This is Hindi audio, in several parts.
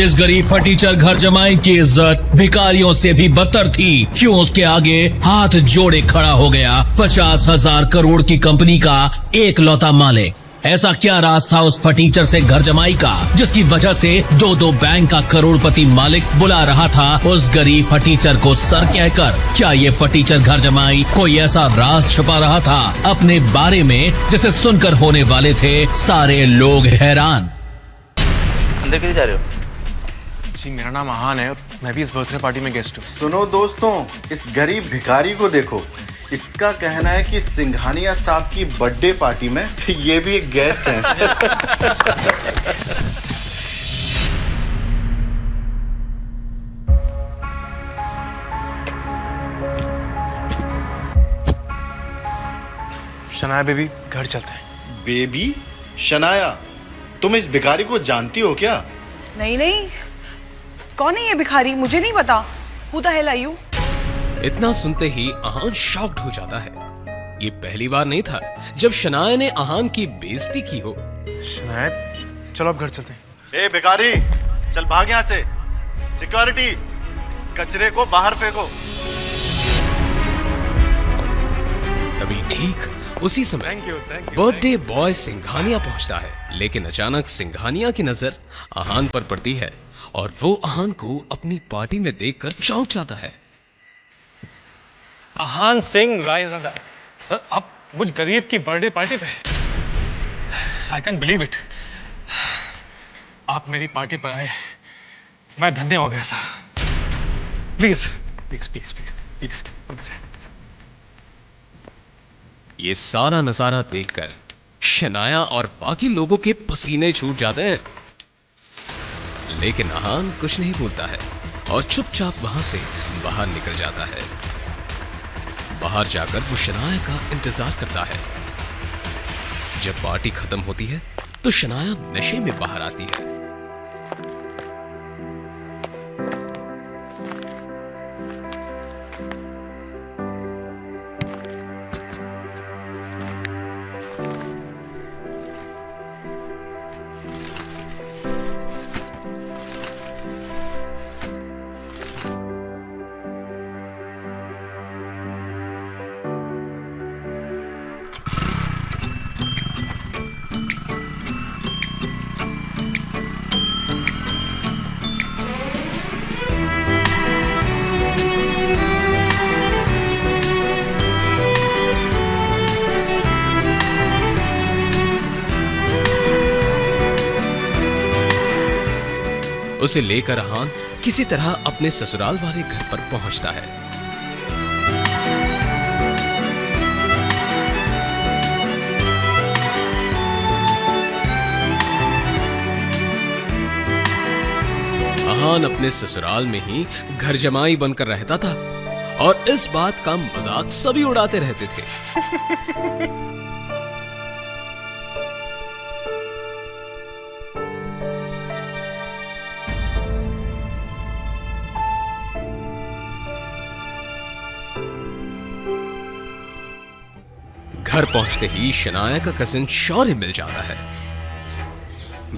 जिस गरीब फटीचर घर जमाई की इज्जत भिखारियों से भी बदतर थी, क्यों उसके आगे हाथ जोड़े खड़ा हो गया 50,000 करोड़ की कंपनी का एक लौता मालिक। ऐसा क्या राज था उस फटीचर से घर जमाई का, जिसकी वजह से दो बैंक का करोड़पति मालिक बुला रहा था उस गरीब फटीचर को सर कहकर। क्या ये फटीचर घर जमाई कोई ऐसा राज छुपा रहा था अपने बारे में, जिसे सुनकर होने वाले थे सारे लोग हैरान। अंदर किधर जा रहे हो? जी मेरा नाम आहान है और मैं भी इस बर्थडे पार्टी में गेस्ट हूँ। सुनो दोस्तों, इस गरीब भिखारी को देखो। इसका कहना है कि सिंघानिया साहब की बर्थडे पार्टी में ये भी एक गेस्ट है। शनाया बेबी, घर चलते हैं। बेबी? शनाया, तुम इस भिखारी को जानती हो क्या? नहीं नहीं, कौन है ये भिखारी? मुझे नहीं पता। Who the hell are you? इतना सुनते ही आहान शॉक्ड हो जाता है। ये पहली बार नहीं था जब शनाया ने आहान की बेइज्जती की हो। शनाया, चलो अब घर चलते हैं। ए भिखारी, चल भाग यहाँ से। सिक्योरिटी, इस कचरे को बाहर फेंको। तभी ठीक उसी समय बर्थडे बॉय सिंघानिया पहुंचता है, लेकिन अचानक सिंघानिया की नजर आहान पर पड़ती है और वो आहान को अपनी पार्टी में देखकर चौंक जाता है। आहान सिंह राइज एंड सर, आप मुझ गरीब की बर्थडे पार्टी पे? I can believe it. आप मेरी पार्टी पर आए, मैं धन्य हो गया sir. Please please please please please. ये सारा नजारा देखकर शनाया और बाकी लोगों के पसीने छूट जाते हैं, लेकिन आहान कुछ नहीं बोलता है और चुपचाप वहां से बाहर निकल जाता है। बाहर जाकर वो शनाया का इंतजार करता है। जब पार्टी खत्म होती है तो शनाया नशे में बाहर आती है। उसे लेकर आहान किसी तरह अपने ससुराल वाले घर पर पहुंचता है। आहान अपने ससुराल में ही घर जमाई बनकर रहता था और इस बात का मजाक सभी उड़ाते रहते थे। घर पहुंचते ही शनाया का कजिन शौर्य मिल जाता है।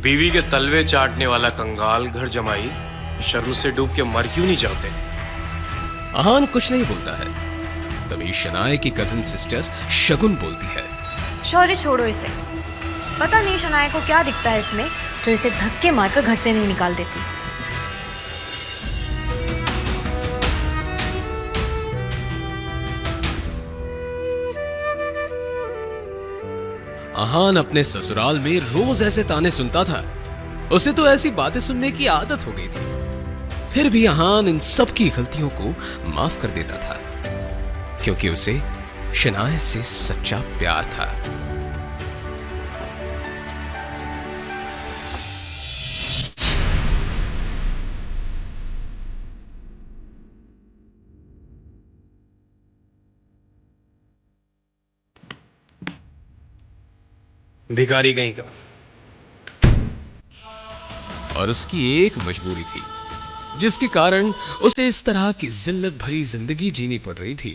बीवी के तलवे चाटने वाला कंगाल घर जमाई शर्म से डूब के मर क्यों नहीं जाते? आहान कुछ नहीं बोलता है। तभी शनाया की कजिन सिस्टर शगुन बोलती है, शौर्य छोड़ो इसे। पता नहीं शनाया को क्या दिखता है इसमें जो इसे धक्के मारकर घर से नहीं निकाल देती। आहान अपने ससुराल में रोज ऐसे ताने सुनता था। उसे तो ऐसी बातें सुनने की आदत हो गई थी। फिर भी आहान इन सब की गलतियों को माफ कर देता था, क्योंकि उसे शनाया से सच्चा प्यार था। भिखारी कहीं का। और उसकी एक मजबूरी थी, जिसके कारण उसे इस तरह की जिल्लत भरी जिंदगी जीनी पड़ रही थी।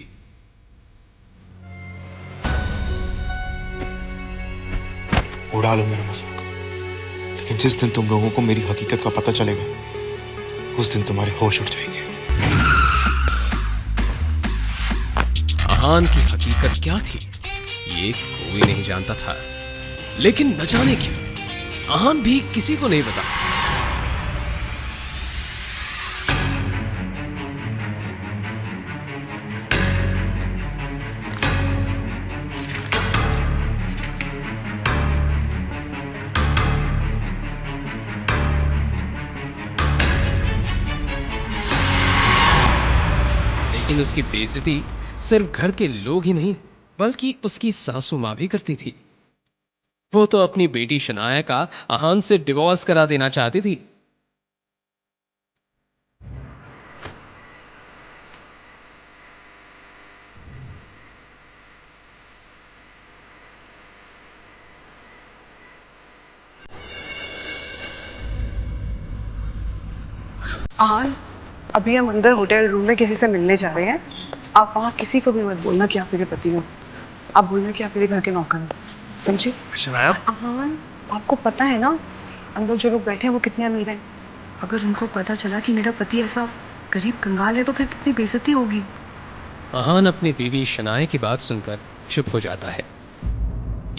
उड़ा लो मेरा मजाक, लेकिन जिस दिन तुम लोगों को मेरी हकीकत का पता चलेगा उस दिन तुम्हारे होश उड़ जाएंगे। आहान की हकीकत क्या थी ये कोई नहीं जानता था, लेकिन न जाने क्यों आहान भी किसी को नहीं बता। लेकिन उसकी बेइज्जती सिर्फ घर के लोग ही नहीं बल्कि उसकी सासू माँ भी करती थी। वो तो अपनी बेटी शनाया का आहान से डिवोर्स करा देना चाहती थी। आहान, अभी हम अंदर होटल रूम में किसी से मिलने जा रहे हैं। आप वहाँ किसी को भी मत बोलना कि आप मेरे पति हो। आप बोलना कि आप मेरे घर के नौकर हो, समझे? शनाया, आहान, आपको पता है ना अंदर जो लोग बैठे हैं वो कितने अमीर हैं। अगर उनको पता चला कि मेरा पति ऐसा गरीब कंगाल है तो फिर कितनी बेइज्जती होगी। आहान अपनी बीवी शनाया की बात सुनकर चुप हो जाता है।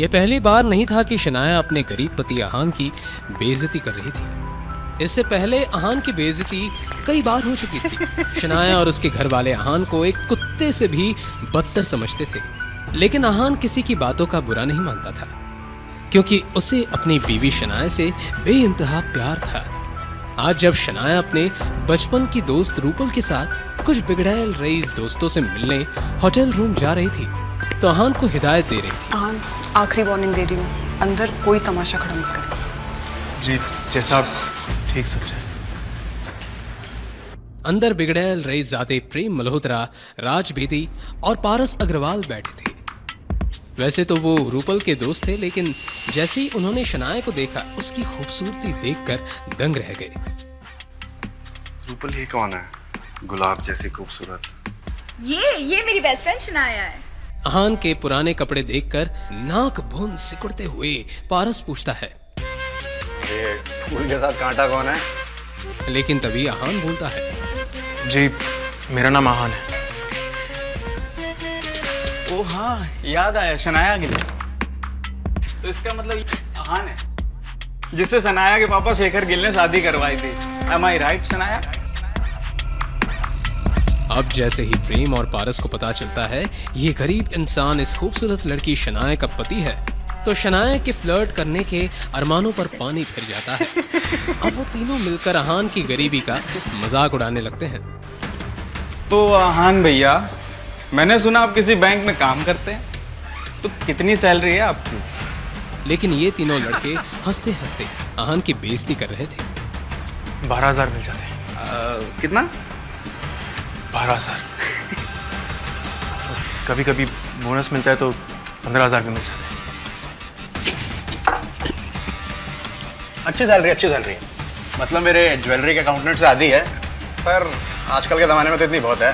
यह पहली बार नहीं था कि शनाया अपने गरीब पति आहान की बेइज्जती कर रही थी। इससे पहले आहान की बेइज्जती कई बार हो चुकी थी। शनाया और उसके घर वाले आहान को एक कुत्ते से भी बदतर समझते थे, लेकिन आहान किसी की बातों का बुरा नहीं मानता था क्योंकि उसे अपनी बीवी शनाया से बेइंतहा प्यार था। आज जब शनाया अपने बचपन की दोस्त रूपल के साथ कुछ बिगड़ैल रईस दोस्तों से मिलने होटल रूम जा रही थी तो आहान को हिदायत दे रही थी। आहान, आखिरी वार्निंग दे रही हूँ, अंदर कोई तमाशा खड़ा मत करना। जी, जैसा आप ठीक समझे। अंदर बिगड़ैल रईसजादे प्रेम मल्होत्रा, राज बेदी और पारस अग्रवाल बैठे थे। वैसे तो वो रूपल के दोस्त थे, लेकिन जैसे ही उन्होंने शनाया को देखा उसकी खूबसूरती देखकर दंग रह गए। रूपल ये कौन है? गुलाब जैसी खूबसूरत। ये मेरी बेस्ट फ्रेंड शनाया है। आहान के पुराने कपड़े देखकर नाक भून सिकुड़ते हुए पारस पूछता है, ये फूल के साथ कांटा कौन है? लेकिन तभी आहान बोलता है, जी, मेरा नाम आहान है। ओ हाँ, याद आया, शनाया गिल। तो इसका मतलब आहान है जिससे शनाया के पापा शेखर गिल ने शादी करवाई थी। Am I right, Shanaya? अब जैसे ही प्रेम और पारस को पता चलता है ये गरीब इंसान इस खूबसूरत लड़की शनाया का पति है तो शनाया के फ्लर्ट करने के अरमानों पर पानी फिर जाता है। अब वो तीनों मिलकर आहान की गरीबी का मजाक उड़ाने लगते हैं। तो आहान भैया, मैंने सुना आप किसी बैंक में काम करते हैं, तो कितनी सैलरी है आपकी? लेकिन ये तीनों लड़के हंसते हंसते आहान की बेइज्जती कर रहे थे। 12,000 मिल जाते हैं। कितना? 12,000। कभी कभी बोनस मिलता है तो 15,000 भी मिल जाते हैं। अच्छी सैलरी है। मतलब मेरे ज्वेलरी के अकाउंटेंट से आधी है, पर आजकल के ज़माने में तो इतनी बहुत है।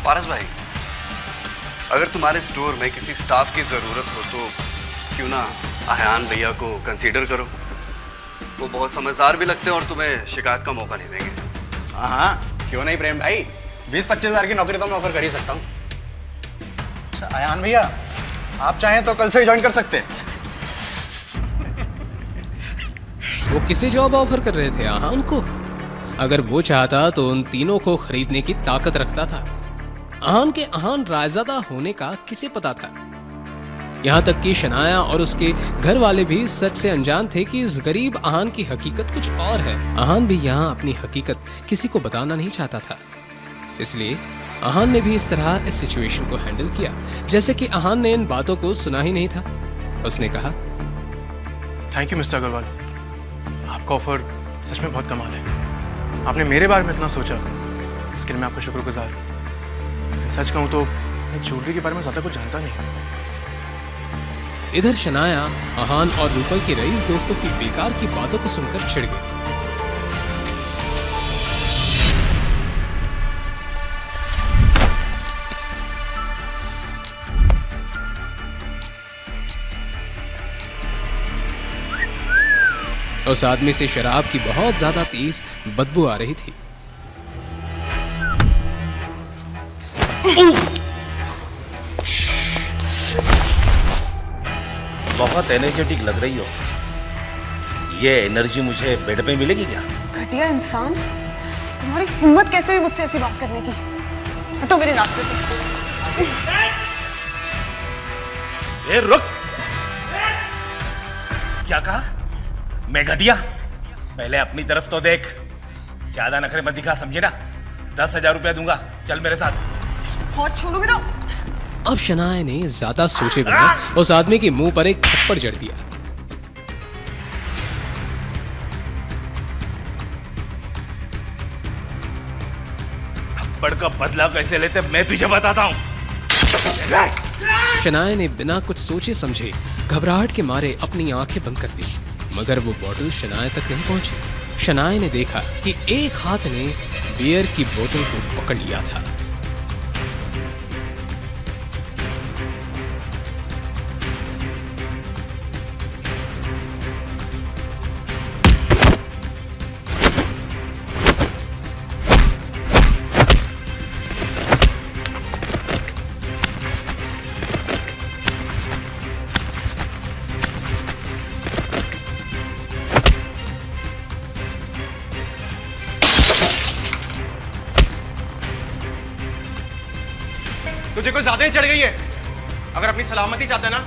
पारस भाई, अगर तुम्हारे स्टोर में किसी स्टाफ की ज़रूरत हो तो क्यों ना आहान भैया को कंसीडर करो। वो बहुत समझदार भी लगते हैं और तुम्हें शिकायत का मौका नहीं देंगे। हाँ, क्यों नहीं प्रेम भाई, 20-25 हज़ार की नौकरी तो मैं ऑफर कर ही सकता हूँ। अच्छा आयान भैया, आप चाहें तो कल से ही ज्वाइन कर सकते हैं। वो किसे जॉब ऑफर कर रहे थे आहान को? अगर वो चाहता तो उन तीनों को खरीदने की ताकत रखता था। आहान के आहान रायजादा होने का किसे पता था? यहाँ तक कि शनाया और उसके घर वाले भी सच से अनजान थे कि इस गरीब आहान की हकीकत कुछ और है। आहान भी यहाँ अपनी हकीकत किसी को बताना नहीं चाहता था, इसलिए आहान ने भी इस तरह इस सिचुएशन को हैंडल किया जैसे कि आहान ने इन बातों को सुना ही नहीं था। उसने कहा, थैंक यू मिस्टर अग्रवाल, आपका ऑफर सच में बहुत कमाल है। आपने मेरे बारे में इतना सोचा, इसके लिए मैं आपका शुक्रगुजार हूँ। सच कहूँ तो मैं ज्वेलरी के बारे में ज़्यादा कुछ जानता नहीं। इधर शनाया आहान और रूपल के रईस दोस्तों की बेकार की बातों को सुनकर चिढ़ गई। उस आदमी से शराब की बहुत ज्यादा तेज बदबू आ रही थी। बहुत एनर्जेटिक लग रही हो। ये एनर्जी मुझे बेड पे मिलेगी क्या? घटिया इंसान, तुम्हारी हिम्मत कैसे हुई मुझसे ऐसी बात करने की? हटो मेरे रास्ते से। ए रुक! क्या कहा? मैं घटिया? पहले अपनी तरफ तो देख। ज्यादा नखरे मत दिखा, समझे ना? 10,000 रुपया दूंगा, चल मेरे साथ। हाथ छोड़ोगे ना? अब शनाया ने ज्यादा सोचे बिना उस आदमी के मुंह पर एक थप्पड़ जड़ दिया। थप्पड़ का बदला कैसे लेते मैं तुझे बताता हूं। शनाया ने बिना कुछ सोचे समझे घबराहट के मारे अपनी आंखें बंद कर दी, मगर वो बोतल शनाया तक नहीं पहुंची। शनाया ने देखा कि एक हाथ ने बियर की बोतल को पकड़ लिया था। तुझे कोई ज्यादा ही चढ़ गई है। अगर अपनी सलामती चाहता है ना,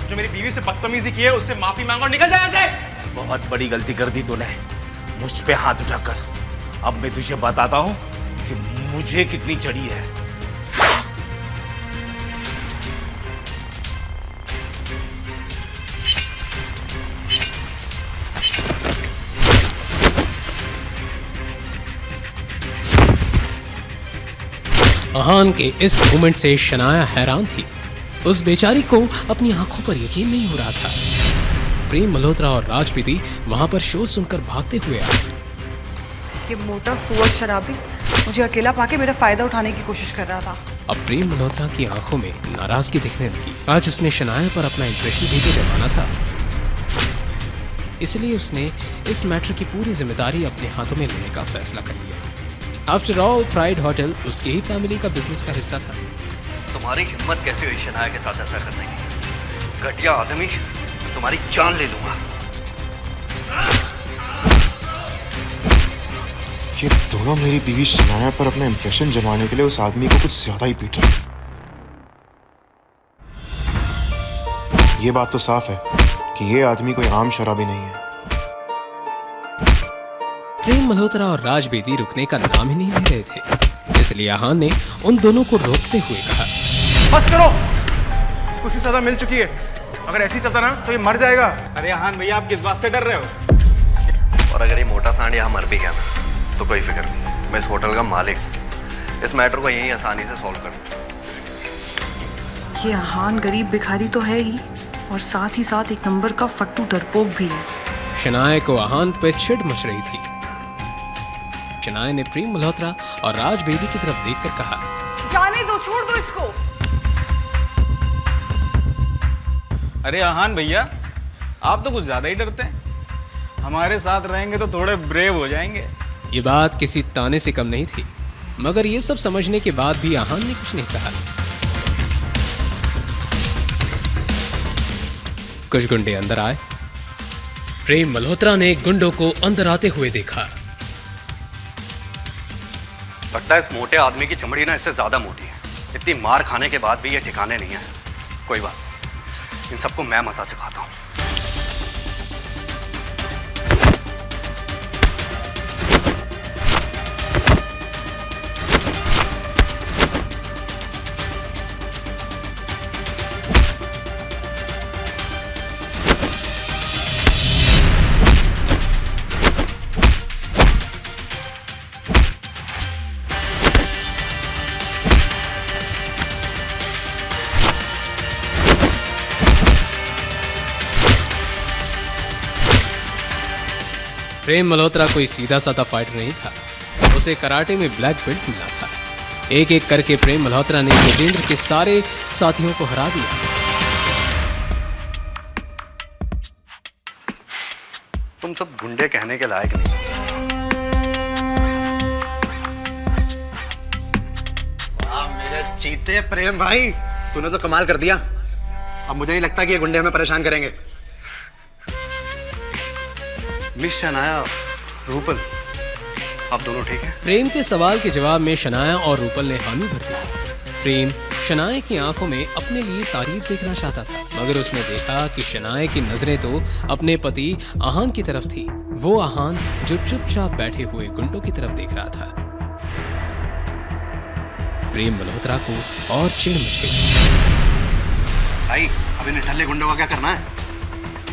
जो मेरी बीवी से बदतमीजी की है उससे माफी मांगो और निकल जाए यहाँ से। बहुत बड़ी गलती कर दी तूने, मुझ पे हाथ उठाकर। अब मैं तुझे बताता हूं कि मुझे कितनी चढ़ी है। अहान के इस मूवमेंट से शनाया हैरान थी। उस बेचारी को अपनी आंखों पर यकीन नहीं हो रहा था। प्रेम मल्होत्रा और राज बेदी वहां पर शोर सुनकर भागते हुए आए। ये मोटा सुअर शराबी मुझे अकेला पाके मेरा फायदा उठाने की कोशिश कर रहा था। अब प्रेम मल्होत्रा की आंखों में नाराजगी दिखने लगी। आज उसने शनाया पर अपना इंप्रेशन भी तो जमाना था, इसलिए उसने इस मैटर की पूरी जिम्मेदारी अपने हाथों में लेने का फैसला कर लिया। आफ्टर ऑल प्राइड होटल उसकी ही फैमिली का बिजनेस का हिस्सा था। तुम्हारी हिम्मत कैसे हुई शनाया के साथ ऐसा करने की? घटिया आदमी, तुम्हारी जान ले लूंगा। ये दोनों मेरी बीवी शनाया पर अपना इंप्रेशन जमाने के लिए उस आदमी को कुछ ज्यादा ही पीट रहे। ये बात तो साफ है कि ये आदमी कोई आम शराबी नहीं है। प्रेम मल्होत्रा और राज बेदी रुकने का नाम ही नहीं ले रहे थे, इसलिए अहान ने उन दोनों को रोकते हुए कहा, बस करो, इसको सी सजा मिल चुकी है। अगर ऐसे ही चलता ना तो ये मर जाएगा। अरे हान भैया, आप किस बात से डर रहे हो? और अगर ये मोटा सांड यहाँ मर भी गया ना तो कोई फिक्र नहीं, मैं इस होटल का मालिक हूँ। इस मैटर को यहीं आसानी से सॉल्व कर दूँ। ये अहान गरीब भिखारी तो है ही, और साथ ही साथ एक नंबर का फट्टू डरपोक भी है। शनाया को अहान पे चिढ़ मच रही थी। शनाया ने प्रेम मल्होत्रा और राज बेदी की तरफ देखकर कहा, जाने दो, छोड़ दो इसको। अरे आहान भैया, आप तो कुछ ज्यादा ही डरते हैं। हमारे साथ रहेंगे तो थोड़े ब्रेव हो जाएंगे। ये बात किसी ताने से कम नहीं थी, मगर ये सब समझने के बाद भी आहान ने कुछ नहीं कहा। कुछ गुंडे अंदर आए। प्रेम मल्होत्रा ने गुंडों को अंदर आते हुए देखा। लगता है इस मोटे आदमी की चमड़ी ना इससे ज्यादा मोटी है। इतनी मार खाने के बाद भी ये ठिकाने नहीं है। कोई बात नहीं, इन सबको मैं मजा चखाता हूं। प्रेम मल्होत्रा कोई सीधा साधा फाइटर नहीं था, उसे कराटे में ब्लैक बेल्ट मिला था। एक एक करके प्रेम मल्होत्रा ने योगेंद्र के सारे साथियों को हरा दिया। तुम तुम सब गुंडे कहने के लायक नहीं। वाह मेरे चीते प्रेम भाई, तूने तो कमाल कर दिया। अब मुझे नहीं लगता कि ये गुंडे हमें परेशान करेंगे। मिस शनाया, रूपल, आप दोनों ठीक हैं? प्रेम के सवाल के जवाब में शनाया और रूपल ने हामी भर दी। प्रेम शनाया की आंखों में अपने लिए तारीफ देखना चाहता था, मगर उसने देखा कि शनाया की नजरें तो अपने पति आहान की तरफ थी। वो आहान जो चुपचाप बैठे हुए गुंडों की तरफ देख रहा था। प्रेम मल्होत्रा को और चिढ़ मच गई। भाई अब इन ठल्ले गुंडों का क्या करना है?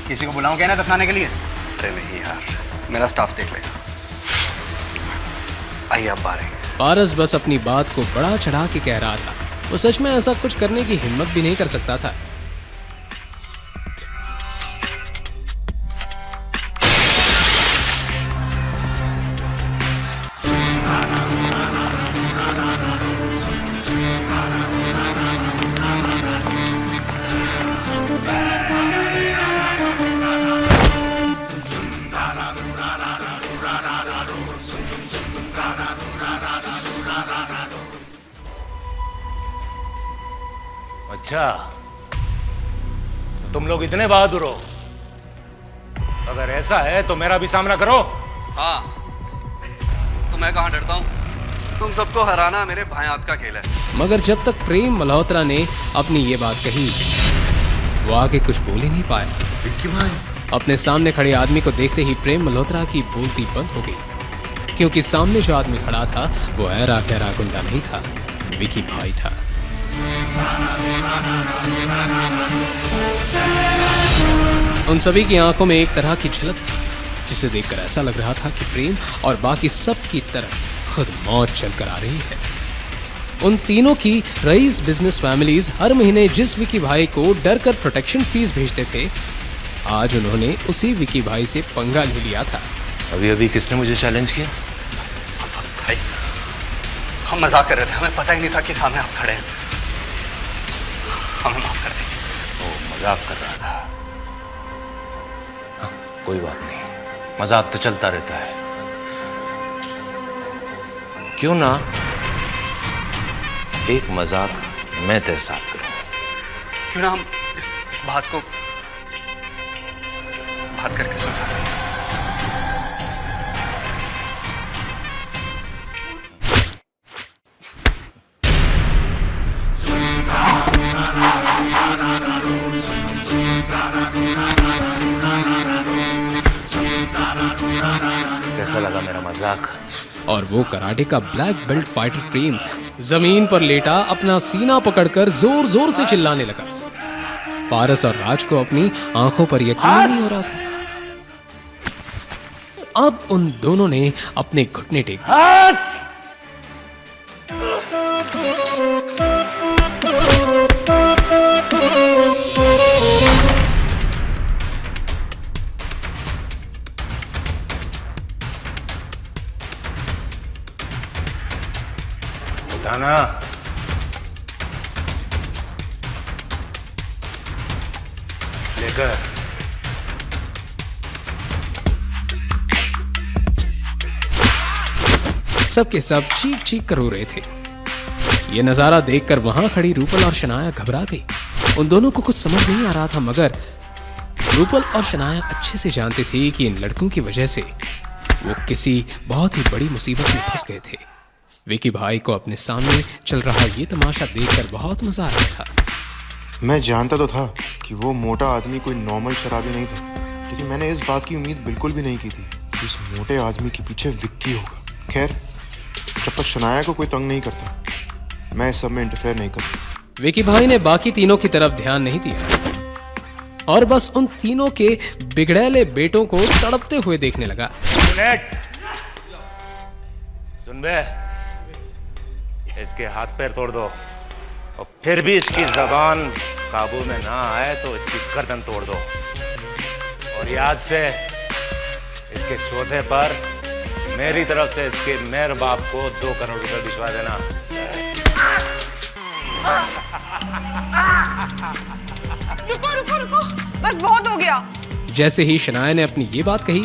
किसी को बुलाऊं क्या ना दफनाने के लिए? अरे नहीं यार, मेरा स्टाफ देख लेगा। आइए आप बाहर आइए। पारस बस अपनी बात को बड़ा चढ़ा के कह रहा था। वो सच में ऐसा कुछ करने की हिम्मत भी नहीं कर सकता था। अच्छा, तो तुम लोग इतने बहादुर हो? अगर ऐसा है तो मेरा भी सामना करो। हाँ, तो मैं कहाँ डरता हूँ? तुम सबको हराना मेरे भायात का खेल है। मगर जब तक प्रेम मल्होत्रा ने अपनी ये बात कही, वो आगे कुछ बोल ही नहीं पाया। अपने सामने खड़े आदमी को देखते ही प्रेम मल्होत्रा की बोलती बंद हो गई, क्योंकि सामने जो आदमी खड़ा था वो ऐरा गहरा गुंडा नहीं था, विकी भाई था। उन सभी की आंखों में एक तरह की झलक थी, जिसे देखकर ऐसा लग रहा था कि प्रेम और बाकी सब की तरफ खुद मौत चलकर आ रही है। उन तीनों की रईस बिजनेस फैमिलीज हर महीने जिस विकी भाई को डर कर प्रोटेक्शन फीस भेजते थे, आज उन्होंने उसी विकी भाई से पंगा ले लिया था। अभी अभी किसने मुझे चैलेंज किया? भाई, हम मजाक कर रहे थे, हमें पता ही नहीं था कि सामने आप खड़े हैं। हमें माफ कर दीजिए। वो मजाक कर रहा था। हाँ, कोई बात नहीं, मजाक तो चलता रहता है। क्यों ना एक मजाक मैं तेरे साथ करूं? क्यों ना हम इस बात को बात करके सुलझा लें। कैसा लगा मेरा मजाक? और वो कराटे का ब्लैक बेल्ट फाइटर प्रेम जमीन पर लेटा अपना सीना पकड़कर जोर जोर से चिल्लाने लगा। पारस और राज को अपनी आंखों पर यकीन नहीं हो रहा था। अब उन दोनों ने अपने घुटने टेक दिए। बताना। लेकर सबके सब चीख चीख कर रो रहे थे। ये नजारा देखकर वहां खड़ी रूपल और शनाया घबरा गई। उन दोनों को कुछ समझ नहीं आ रहा था, मगर रूपल और शनाया अच्छे से जानते थे कि इन लड़कों की वजह से वो किसी बहुत ही बड़ी मुसीबत में फंस गए थे। विकी भाई को अपने सामने चल रहा ये तमाशा देखकर बहुत मजा आ रहा था। मैं जानता तो था कि वो मोटा आदमी कोई नॉर्मल शराबी नहीं था, लेकिन मैंने इस बात की उम्मीद बिल्कुल भी नहीं की थी कि उस मोटे आदमी के पीछे विक्की होगा। खैर, जब तक शनाया को कोई तंग नहीं करता, मैं इस सब में इंटरफेयर नहीं करता। विकी भाई ने बाकी तीनों की तरफ ध्यान नहीं दिया और बस उन तीनों के बिगड़ैले बेटों को तड़पते हुए देखने लगा। सुन बे, इसके हाथ पैर तोड़ दो और फिर भी इसकी जबान काबू में ना आए तो इसकी गर्दन तोड़ दो। और याद से इसके चौथे पर मेरी तरफ से इसके मेहर बाप को 2 करोड़ रुपए भिजवा देना। रुको रुको रुको, बस बहुत हो गया। जैसे ही शनाया ने अपनी ये बात कही,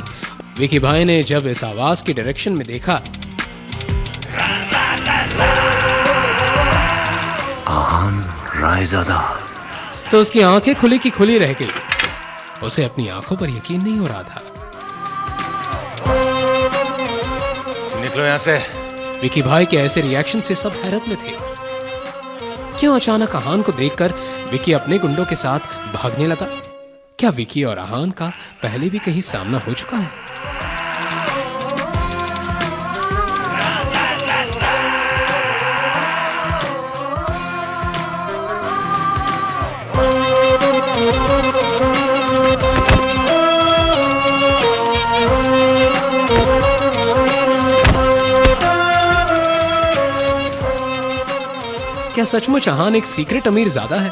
विकी भाई ने जब इस आवाज की डायरेक्शन में देखा, आहान रायज़ादा, तो उसकी आंखें खुली की खुली रह गई। उसे अपनी आंखों पर यकीन नहीं हो रहा था। निकलो यहाँ से। विकी भाई के ऐसे रिएक्शन से सब हैरत में थे। क्यों अचानक आहान को देखकर विकी अपने गुंडों के साथ भागने लगा? क्या विकी और आहान का पहले भी कहीं सामना हो चुका है? क्या सचमुच आहान एक सीक्रेट अमीर ज़्यादा है?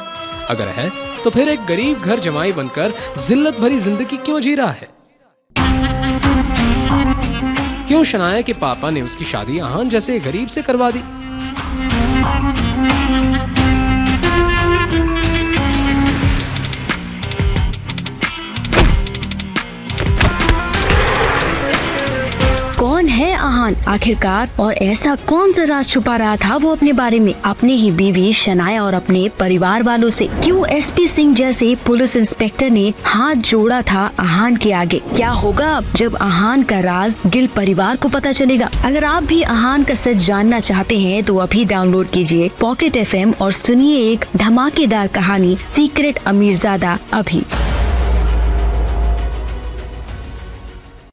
अगर है तो फिर एक गरीब घर जमाई बनकर जिल्लत भरी जिंदगी क्यों जी रहा है? क्यों शनाया के पापा ने उसकी शादी आहान जैसे गरीब से करवा दी? कौन है आहान आखिरकार, और ऐसा कौन सा राज छुपा रहा था वो अपने बारे में, अपने ही बीवी शनाया और अपने परिवार वालों से? क्यों एसपी सिंह जैसे पुलिस इंस्पेक्टर ने हाथ जोड़ा था आहान के आगे? क्या होगा अब जब आहान का राज गिल परिवार को पता चलेगा? अगर आप भी आहान का सच जानना चाहते हैं तो अभी डाउनलोड कीजिए पॉकेट FM और सुनिए एक धमाकेदार कहानी सीक्रेट अमीरजादा अभी।